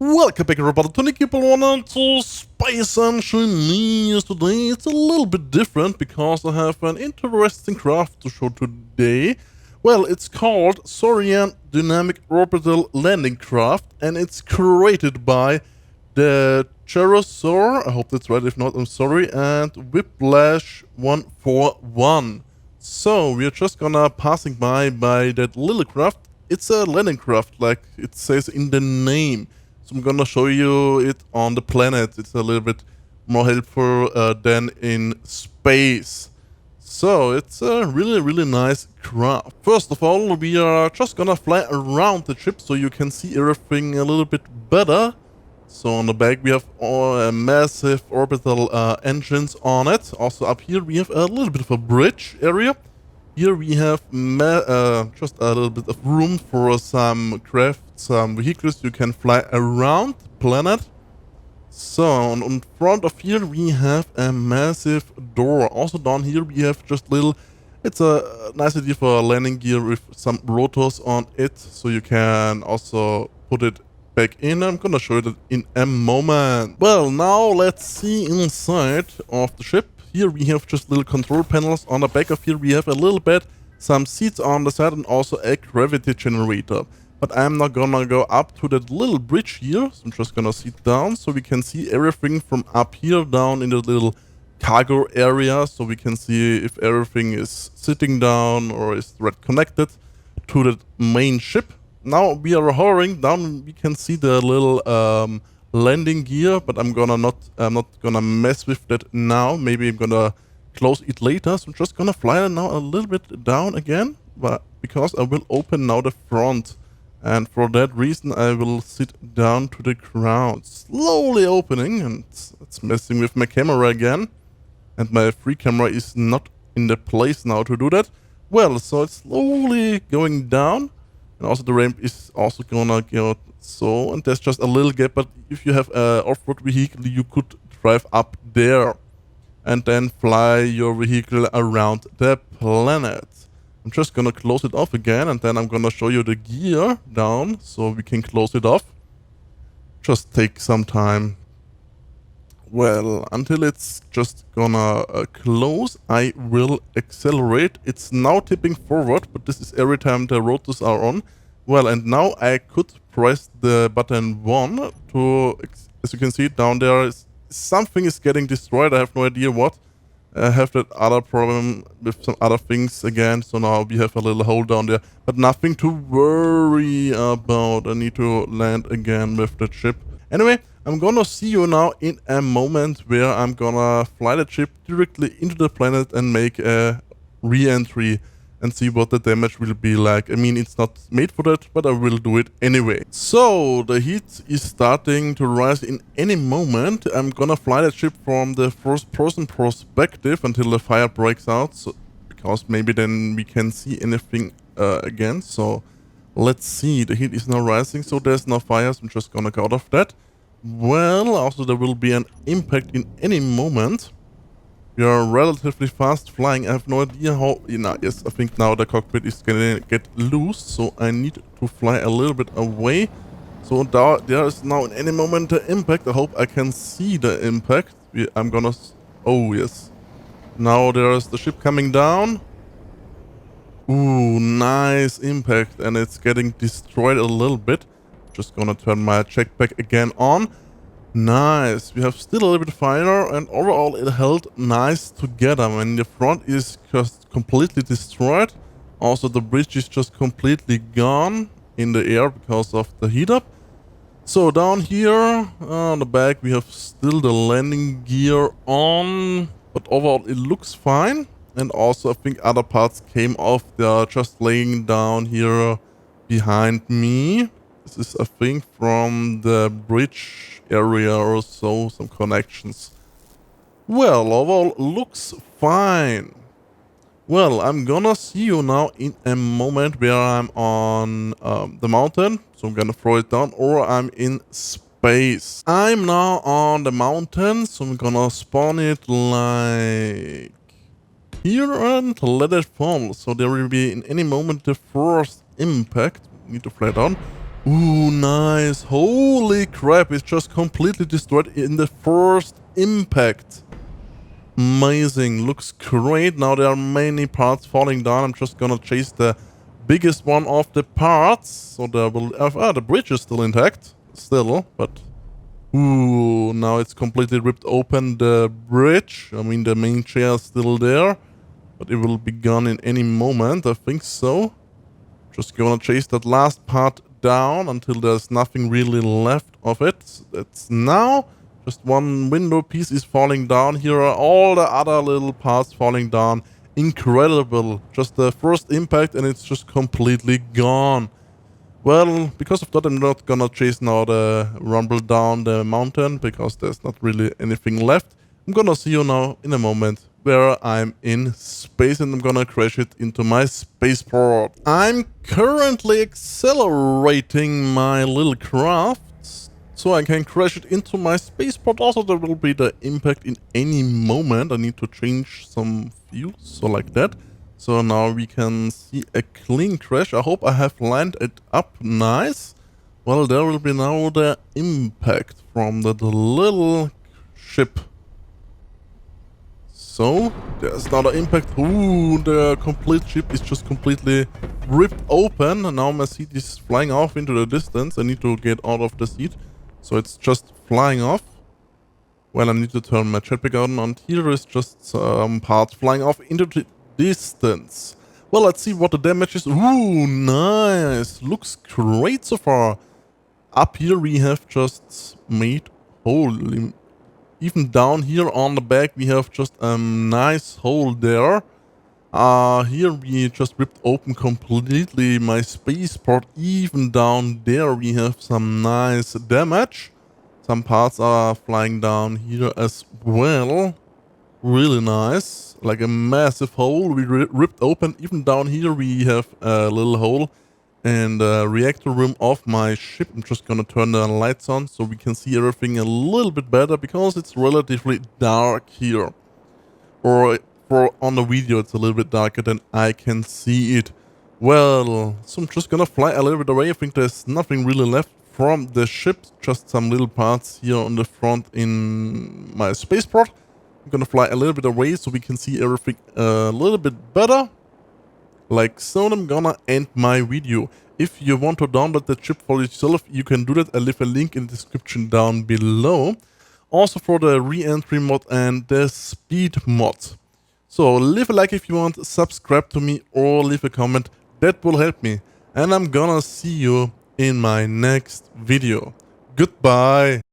Welcome back everybody to NikiballOne to Space Engineers. Today it's a little bit different because I have an interesting craft to show today. Well, it's called Saurian Dynamic Orbital Landing Craft and it's created by the CHURROSAUR, I hope that's right, if not I'm sorry, and Whiplash141. So we are just gonna passing by that little craft. It's a landing craft like it says in the name. So I'm gonna show you it on the planet. It's a little bit more helpful than in space. So it's a really nice craft. First of all, we are just gonna fly around the ship so you can see everything a little bit better. So on the back we have a massive orbital engines on it. Also up here we have a little bit of a bridge area. Here we have just a little bit of room for some craft, some vehicles you can fly around the planet. So in front of here we have a massive door. Also down here we have just little, it's a nice idea for a landing gear with some rotors on it. So you can also put it back in. I'm gonna show you that in a moment. Well, now let's see inside of the ship. Here we have just little control panels. On the back of here we have a little bit some seats on the side and also a gravity generator. But I'm not gonna go up to that little bridge here. So I'm just gonna sit down so we can see everything from up here down in the little cargo area. So we can see if everything is sitting down or is right connected to the main ship. Now we are hovering down. We can see the little landing gear, but I'm not gonna mess with that now. Maybe I'm gonna close it later. So I'm just gonna fly now a little bit down again, but because I will open now the front, and for that reason I will sit down to the ground, slowly opening, and it's messing with my camera again, and my free camera is not in the place now to do that. Well, so it's slowly going down, and also the ramp is also gonna go. So, and there's just a little gap, but if you have an off-road vehicle, you could drive up there and then fly your vehicle around the planet. I'm just gonna close it off again, and then I'm gonna show you the gear down so we can close it off. Just take some time. Well, until it's just gonna close, I will accelerate. It's now tipping forward, but this is every time the rotors are on. Well, and now I could press the button 1 to, as you can see down there, something is getting destroyed. I have no idea what. I have that other problem with some other things again. So now we have a little hole down there, but nothing to worry about. I need to land again with the ship. Anyway, I'm gonna see you now in a moment where I'm gonna fly the ship directly into the planet and make a re-entry and see what the damage will be like. I mean, it's not made for that, but I will do it anyway. So the heat is starting to rise in any moment. I'm gonna fly the ship from the first person perspective until the fire breaks out, so, because maybe then we can see anything again. So let's see, the heat is now rising, so there's no fire, so I'm just gonna go out of that. Well, also there will be an impact in any moment. We are relatively fast flying. I have no idea how... yes, I think now the cockpit is gonna get loose, so I need to fly a little bit away. So there is now in any moment the impact. I hope I can see the impact. I'm gonna... Oh, yes. Now there's the ship coming down. Ooh, nice impact. And it's getting destroyed a little bit. Just gonna turn my jetpack again on. Nice, we have still a little bit of fire, and overall it held nice together. When the front is just completely destroyed, also the bridge is just completely gone in the air because of the heat up. So down here on the back we have still the landing gear on, but overall it looks fine. And also I think other parts came off. They are just laying down here behind me. This is a thing from the bridge area or so, some connections. Well, overall looks fine. Well, I'm gonna see you now in a moment where I'm on the mountain. So I'm gonna throw it down, or I'm in space. I'm now on the mountain, so I'm gonna spawn it like here and let it fall. So there will be in any moment the first impact. Need to fly down. Ooh, nice. Holy crap, it's just completely destroyed in the first impact. Amazing, looks great. Now there are many parts falling down. I'm just gonna chase the biggest one of the parts. So the bridge is still intact, still, but ooh, now it's completely ripped open the bridge. I mean, the main chair is still there, but it will be gone in any moment, I think so. Just gonna chase that last part down until there's nothing really left of it. It's now just one window piece is falling down. Here are all the other little parts falling down. Incredible. Just the first impact and it's just completely gone. Well, because of that, I'm not gonna chase now the rumble down the mountain because there's not really anything left. I'm gonna see you now in a moment where I'm in space and I'm gonna crash it into my spaceport. I'm currently accelerating my little craft so I can crash it into my spaceport. Also, there will be the impact in any moment. I need to change some views, so like that. So now we can see a clean crash. I hope I have lined it up nice. Well, there will be now the impact from that little ship. So, there's now the impact. Ooh, the complete ship is just completely ripped open. And now my seat is flying off into the distance. I need to get out of the seat. So it's just flying off. Well, I need to turn my jetpack on, and here is just some parts flying off into the distance. Well, let's see what the damage is. Ooh, nice. Looks great so far. Up here we have just made... Holy... Even down here on the back we have just a nice hole there. Here we just ripped open completely my spaceport. Even down there we have some nice damage. Some parts are flying down here as well. Really nice. Like a massive hole we ripped open. Even down here we have a little hole. And the reactor room of my ship. I'm just gonna turn the lights on so we can see everything a little bit better because it's relatively dark here. Or on the video it's a little bit darker than I can see it. Well, so I'm just gonna fly a little bit away. I think there's nothing really left from the ship. Just some little parts here on the front in my spaceport. I'm gonna fly a little bit away so we can see everything a little bit better. Like so, I'm gonna end my video. If you want to download the chip for yourself, you can do that. I'll leave a link in the description down below. Also for the Reentry mod and the speed mod. So leave a like if you want, subscribe to me or leave a comment. That will help me. And I'm gonna see you in my next video. Goodbye.